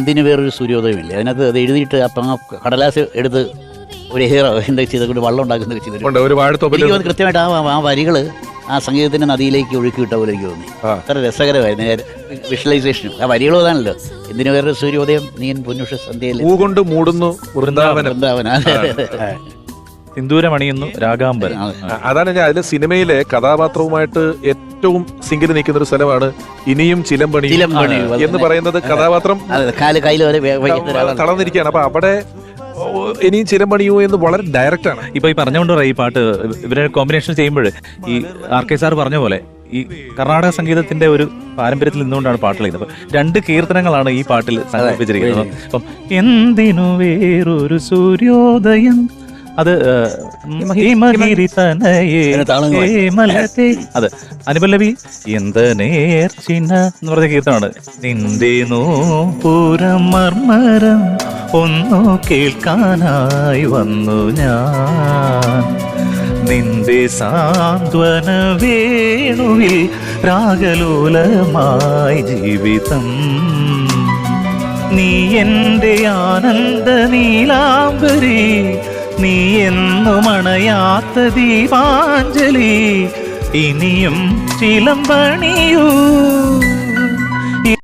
എന്തിനു വേറൊരു സൂര്യോദയമില്ല. അതിനകത്ത് അത് എഴുതിയിട്ട് അപ്പം ആ കടലാസ് എടുത്ത് ഒരു ഹീറോ എന്തൊക്കെ ചെയ്തുകൊണ്ട് വള്ളം ഉണ്ടാക്കുന്നതൊക്കെ ചെയ്തിട്ടുണ്ട്. എനിക്ക് തോന്നി കൃത്യമായിട്ട് ആ വരികൾ ആ സംഗീതത്തിന്റെ നദിയിലേക്ക് ഒഴുക്കി വിട്ട പോലെ എനിക്ക് തോന്നി. അത്ര രസകരമായിരുന്നു വിഷ്വലൈസേഷനും. ആ വരികളും അതാണല്ലോ, എന്തിനു വേറൊരു സൂര്യോദയം നീൻ പൊന്നുഷ സന്ധ്യയിൽ കൊണ്ട് മൂടുന്നു വൃന്ദാവന. സിന്ദൂരമണിയുന്നു രാഗാംബരം. അതാണ് ഞാൻ അതിലെ സിനിമയിലെ കഥാപാത്രവുമായിട്ട് ഏറ്റവും സിംഗിൽ നിൽക്കുന്ന ഒരു സ്ഥലമാണ് ഇനിയും ചിലമ്പണി എന്ന് പറയുന്നത്. കഥാപാത്രം തളർന്നിരിക്കുകയാണ്. അപ്പൊ അവിടെ ഇനിയും ചിലമ്പണിയോ എന്ന് വളരെ ഡയറക്റ്റ് ആണ്. ഇപ്പൊ ഈ പറഞ്ഞുകൊണ്ട് പറയാം, ഈ പാട്ട് ഇവരെ കോമ്പിനേഷൻ ചെയ്യുമ്പോൾ ഈ RK സാർ പറഞ്ഞ പോലെ ഈ കർണാടക സംഗീതത്തിന്റെ ഒരു പാരമ്പര്യത്തിൽ നിന്നുകൊണ്ടാണ് പാട്ടുകൾ ചെയ്യുന്നത്. അപ്പൊ 2 കീർത്തനങ്ങളാണ് ഈ പാട്ടിൽ സംഘടിപ്പിച്ചിരിക്കുന്നത്. അപ്പം എന്തിനു വേറൊരു സൂര്യോദയം, അത് അത് അനുപല്ലവി എന്ത് നേർച്ചിന എന്ന് പറഞ്ഞ കീർത്തനമാണ്. നിന്റെ നോപുരം മർമരം ഒന്നു കേൾക്കാനായി വന്നു ഞാൻ, നിന്റെ സാന്ത്വന വേണുവിൽ രാഗലോലമായി ജീവിതം, നീ എൻ്റെ ആനന്ദ നീലാംബരി, നീ എന്നും അണയാത്ത ദീപാഞ്ജലി, ഇനിയും ചിലമ്പണിയൂ